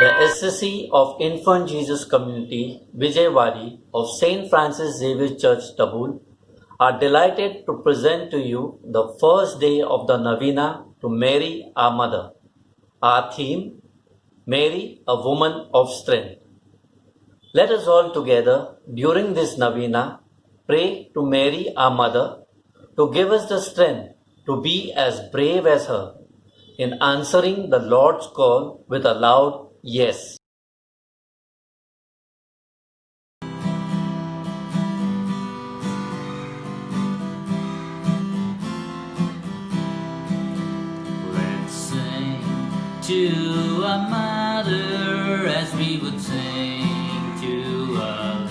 The SSC of Infant Jesus Community, Vijayawadi of St. Francis Xavier Church, Tabul, are delighted to present to you the first day of the Novena to Mary, our Mother. Our theme, Mary, a Woman of Strength. Let us all together, during this Novena, pray to Mary, our Mother, to give us the strength to be as brave as her in answering the Lord's call with a loud yes. Let's sing to our Mother as we would sing to our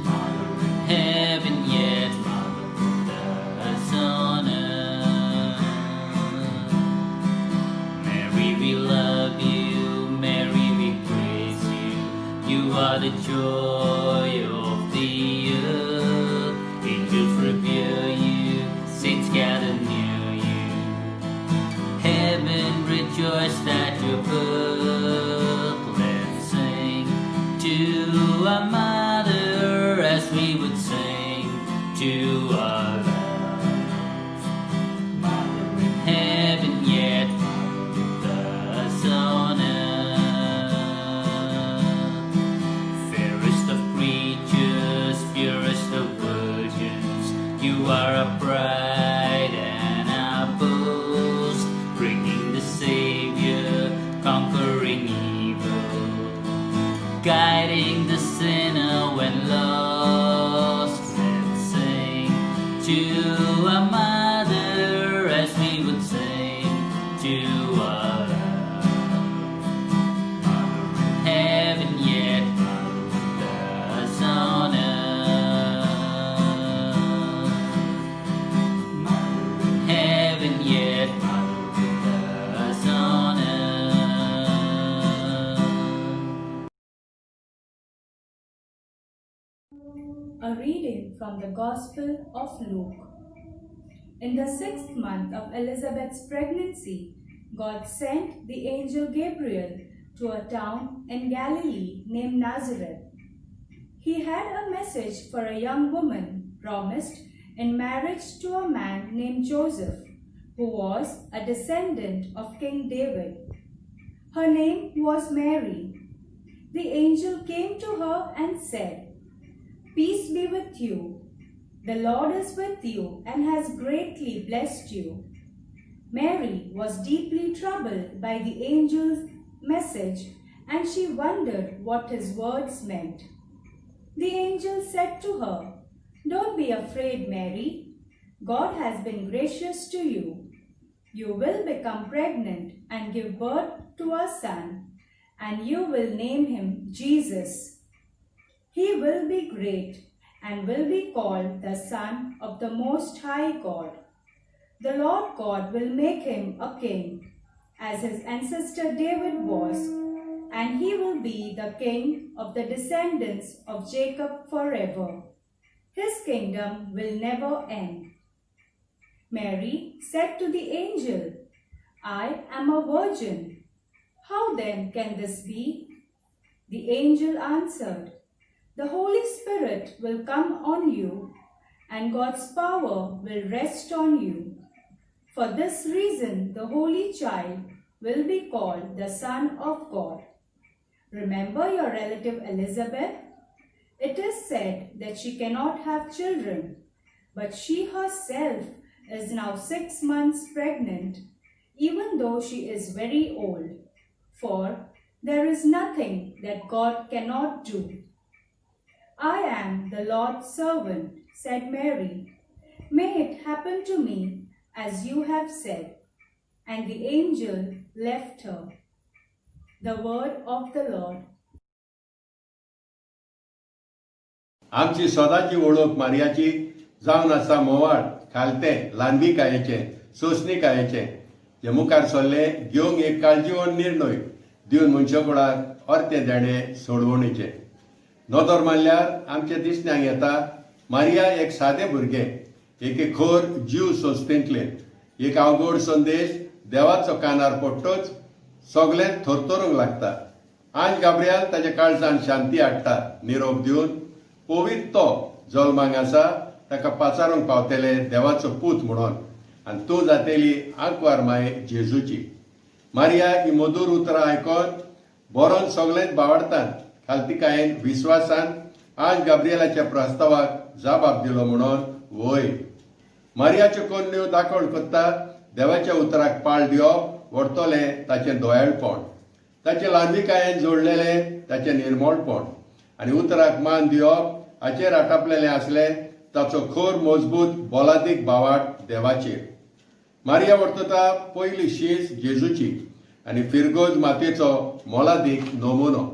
Mother in heaven, yet Mother us on earth. Mary, we love you, Mary, we praise you. You are the joy of the earth. Angels revere you, saints gather near you. Heaven rejoiced at your birth. Let's sing to our Mother as we would sing to our love. Mother in heaven, yet Mother on earth. Fairest of creatures, purest of virgins, you are a bride and a boast, bringing the Savior, conquering evil, guiding the sinner when lost. Let's sing to our Mother as we would sing to our love. Mother in heaven, yet Mother on earth. Mother in heaven, yet Mother on earth. A reading from the Gospel of Luke. In the 6th month of Elizabeth's pregnancy, God sent the angel Gabriel to a town in Galilee named Nazareth. He had a message for a young woman promised in marriage to a man named Joseph, who was a descendant of King David. Her name was Mary. The angel came to her and said, "Peace be with you. The Lord is with you and has greatly blessed you." Mary was deeply troubled by the angel's message, and she wondered what his words meant. The angel said to her, "Don't be afraid, Mary. God has been gracious to you. You will become pregnant and give birth to a son, and you will name him Jesus. He will be great and will be called the Son of the Most High God. The Lord God will make him a king, as his ancestor David was, and he will be the king of the descendants of Jacob forever. His kingdom will never end." Mary said to the angel, "I am a virgin. How then can this be?" The angel answered, "The Holy Spirit will come on you, and God's power will rest on you. For this reason, the Holy Child will be called the Son of God. Remember your relative Elizabeth? It is said that she cannot have children, but she herself is now 6 months pregnant, even though she is very old. For there is nothing that God cannot do." "I am the Lord's servant," said Mary. "May it happen to me as you have said." And the angel left her. The word of the Lord. आमची सदांची ओळख मारयाची जावन आसा मोवाळ खालते ल्हानविकायेचे सोंसणीकायेचे जे मुखार सरले घेवंक एक काळजीवण निर्णय दिवन मनशा कुळाक अर्थे देणे सोडवणीचे. नदर मारल्यार आमच्या दिसण्याक येता मारिया एक सादें भुरगें, एक खोर जीव सोंसतेंतले, एक अवघड संदेश देवाचो कानार पडटोच सगळें थरथरूंक लागता. आंज गाब्रियल ताच्या काळजान शांती हाडटा, निरोप दिवन पवित्र तो जल्माक आसा ताका पाचारूंक पावतले देवाचो पूत म्हणून, आनी तूं जातेली आंकवार माय जेजूची. मारिया ही मधुर उतरां आयकोन बरोवन सगळेंच बावडतात. खालतिकायेन विस्वासान आंज गाब्रियलाच्या प्रस्तावाक जबाब दिलो म्हणून वय. मारियाच्यो कन्यो दाखोवन कोत्ता देवाच्या उतराक पाळ दिवप व्हरतले ताचें दोयाळपण, ताचे ल्हानविकायेन जोडलेले ताचें निर्मळपण, आनी उतराक मान दिवप हाचेर आटापलेलें आसलें ताचो खोर मजबूत बोलादीक बावाट देवाचेर. मारिया व्हरता पयली शीस जेजूची आनी फिरगोज मातयेचो मोलादीक नमुनो.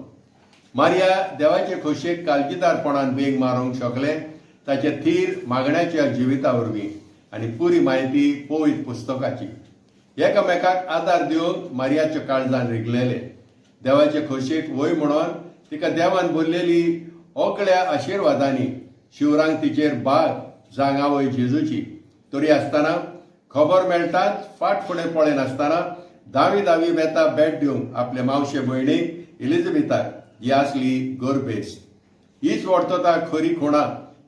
मारिया देवाचे खोशेक काळजीदारपणान वेग मारूंक शकले ताचे थीर मागण्याच्या जिविता वरवीं आनी पुरी म्हायती पवित्र पुस्तकाची. एकामेकाक आदार दिवंक मारियाच्या काळजान रिगलेले. देवाचे खोशेक वय म्हणून तिका देवान भरलेली ओकळ्या आशिर्वादांनी शिवरांक तिचेर बाग जागावय जेजूची. तरी आसतना खबर मेळटाच फाट फुडें पळय नासतना दावी बेता भेट दिवंक आपले मावशे भयणीक इलिझाबेथाक ही आसली गरबेस. हीच व्हरता खरी खुणा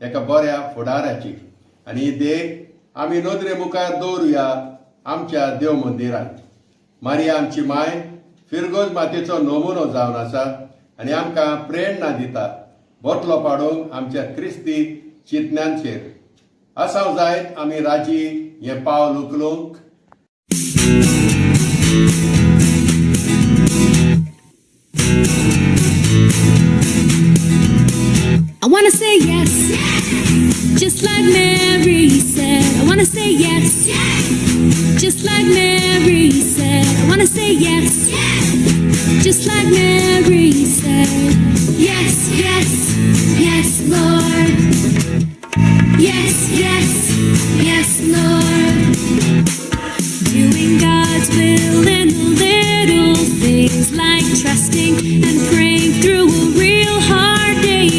एका बऱ्या फुडाऱ्याची, आनी ही देख आमी नदरे मुखार दवरुया आमच्या देव मंदिरांत. मारिया आमची माय फिरगोज मातयेचो नमुनो जावन आसा आनी आमकां प्रेरणा दिता बोटलो पाडूंक आमच्या क्रिस्ती चिंतन्यांचेर. आसांव जायत आमी राजी हें पावल उखलूंक. I wanna say yes, just like Mary said. I wanna say yes, just like Mary said. I wanna say yes, just like Mary said. Yes, yes, yes, Lord. Yes, yes, yes, Lord. Doing God's will in the little things like trusting and praying through a real hard day.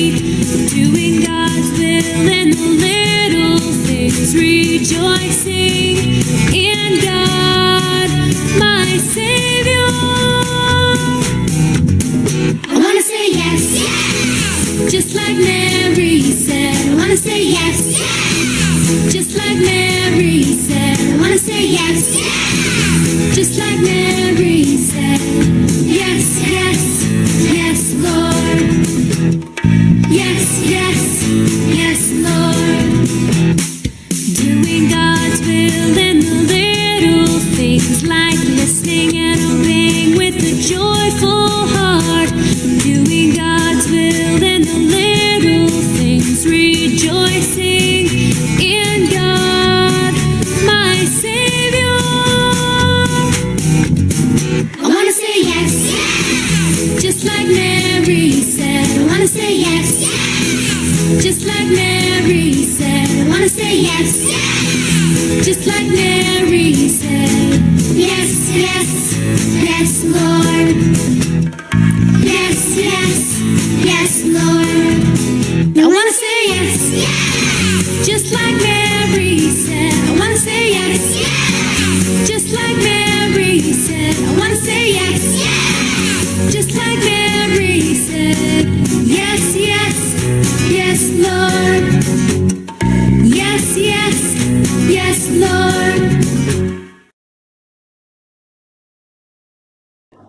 Doing God's will in the little things, rejoicing in God, my Savior. I wanna say yes, just like Mary said. I wanna say yes, just like Mary said. I wanna say yes, just like Mary said. Yes, yes, yes, Lord. Yes, yes, yes, Lord. Doing God's will in the little things like listening and obeying with a joyful heart. Doing God's will in the little things, rejoicing in God, my Savior. I wanna say yes, just like Mary said. I wanna say yes, just like Mary said. I wanna say yes, just like Mary said. Yes, yes, yes, Lord. Yes, yes, yes, Lord. I wanna say yes, just like Mary said. I wanna say yes, just like Mary said. I wanna say yes, just like Mary said. Yes, yes, yes, Lord. Yes, yes, yes, Lord.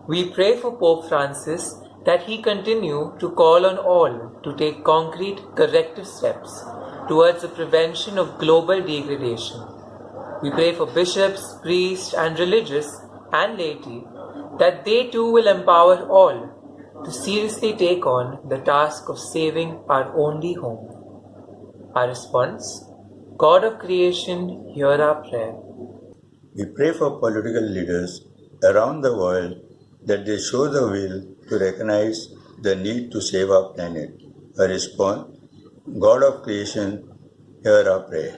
We pray for Pope Francis that he continue to call on all to take concrete corrective steps towards the prevention of global degradation. We pray for bishops, priests and religious and laity that they too will empower all to seriously take on the task of saving our only home. Our response: God of creation, hear our prayer. We pray for political leaders around the world that they show the will to recognize the need to save our planet. A response: God of creation, hear our prayer.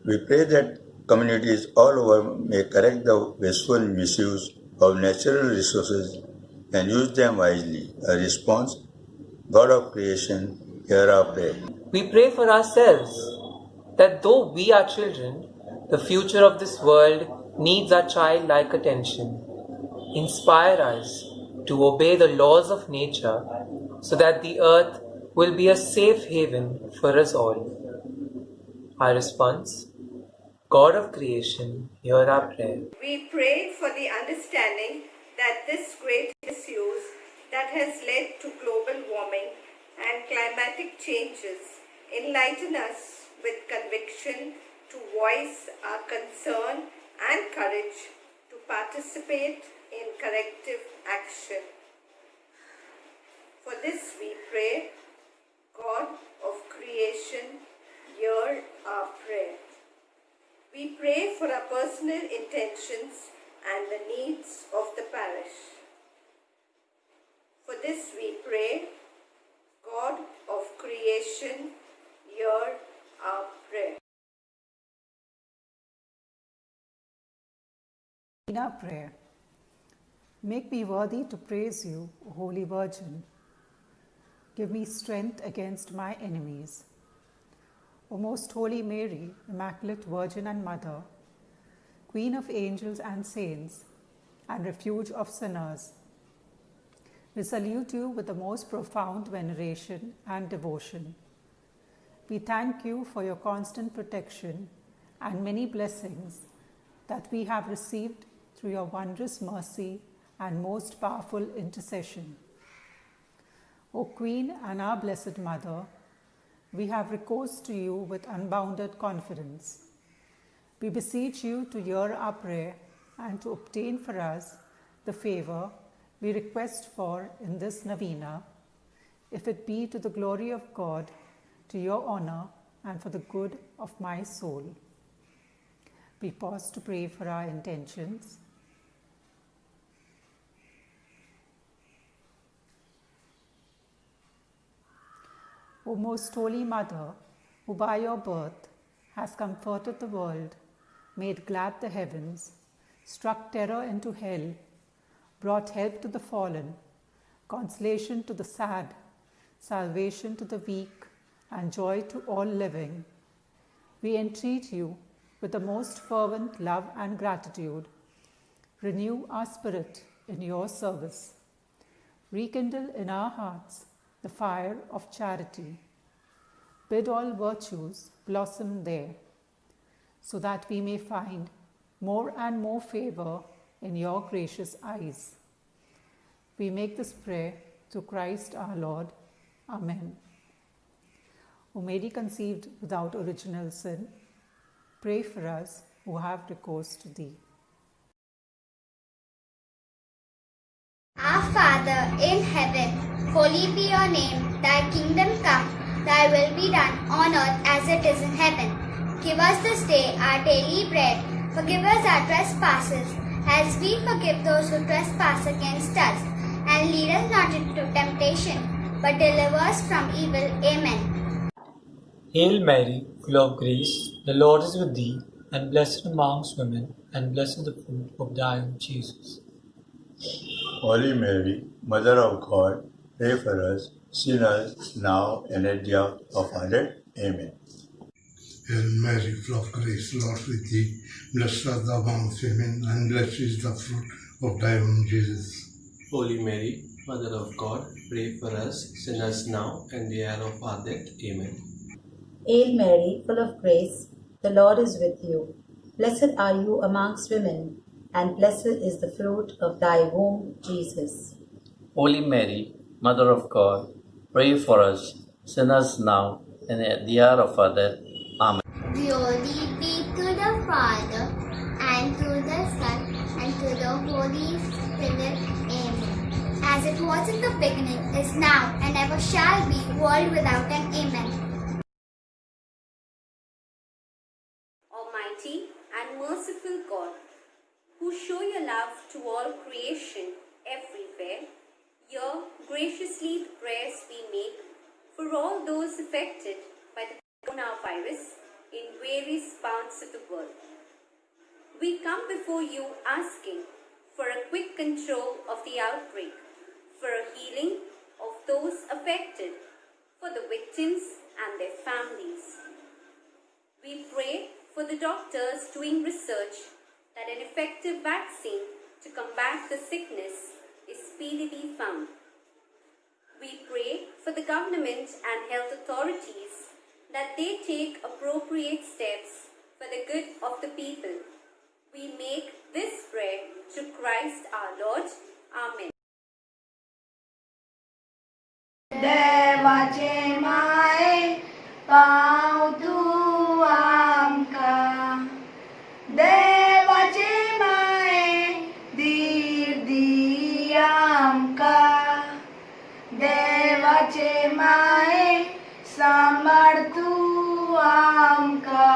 We pray that communities all over may correct the wasteful misuse of natural resources and use them wisely. A response: God of creation, hear our prayer. We pray for ourselves that though we are children, the future of this world needs our childlike attention. inspire us to obey the laws of nature so that the earth will be a safe haven for us all. Our response: God of creation, hear our prayer. We pray for the understanding that this great misuse that has led to global warming and climatic changes enlighten us with conviction to voice our concern and courage to participate in corrective action. For this we pray, God of creation, hear our prayer. We pray for our personal intentions and the needs of the parish. For this we pray, God of creation, hear our prayer. In our prayer, make me worthy to praise you, O Holy Virgin. Give me strength against my enemies. O Most Holy Mary, Immaculate Virgin and Mother, Queen of angels and saints, and refuge of sinners, we salute you with the most profound veneration and devotion. We thank you for your constant protection and many blessings that we have received through your wondrous mercy and most powerful intercession. O Queen and our Blessed Mother, we have recourse to you with unbounded confidence. We beseech you to hear our prayer and to obtain for us the favor we request for in this novena, if it be to the glory of God, to your honor, and for the good of my soul. We pause to pray for our intentions. O Most Holy Mother, who by your birth has comforted the world, made glad the heavens, struck terror into hell, brought help to the fallen, consolation to the sad, salvation to the weak, and joy to all living, we entreat you with the most fervent love and gratitude, renew our spirit in your service. Rekindle in our hearts the fire of charity. Bid all virtues blossom there, so that we may find more and more favor in your gracious eyes. We make this prayer through Christ our Lord. Amen. O Mary conceived without original sin, pray for us who have recourse to thee. Our Father in heaven, holy be your name. Thy kingdom come, thy will be done on earth as it is in heaven. Give us this day our daily bread. Forgive us our trespasses, as we forgive those who trespass against us. And lead us not into temptation, but deliver us from evil. Amen. Hail Mary, full of grace, the Lord is with thee, and blessed amongst women, and blessed is the fruit of thy womb, Jesus. Holy Mary, Mother of God, pray for us sinners now and at the hour of our death. Amen. Hail Mary, full of grace, Lord is with thee. Blessed art thou amongst women, and blessed is the fruit of thy womb, Jesus. Holy Mary, Mother of God, pray for us sinners now and the hour of our death. Amen. Hail Mary, full of grace, the Lord is with you. Blessed are you amongst women, and blessed is the fruit of thy womb, Jesus. Holy Mary, Mother of God, pray for us, sinners now and at the hour of our death. Amen. Glory be to the Father, and to the Son, and to the Holy Spirit. Amen. As it was in the beginning, is now, and ever shall be, world without end. Amen. Almighty and merciful God, who show your love to all creation everywhere, hear graciously the prayers we make for all those affected by the coronavirus in various parts of the world. We come before you asking for a quick control of the outbreak, for a healing of those affected, for the victims and their families. We pray for the doctors doing research that an effective vaccine to combat the sickness is speedily found. We pray for the government and health authorities that they take appropriate steps for the good of the people. We make this prayer through Christ our Lord. Amen. देवाचे माये पाव तू आमका देवाचे माये धीर दी आमका देवाचे माये सांभाळ तू आमका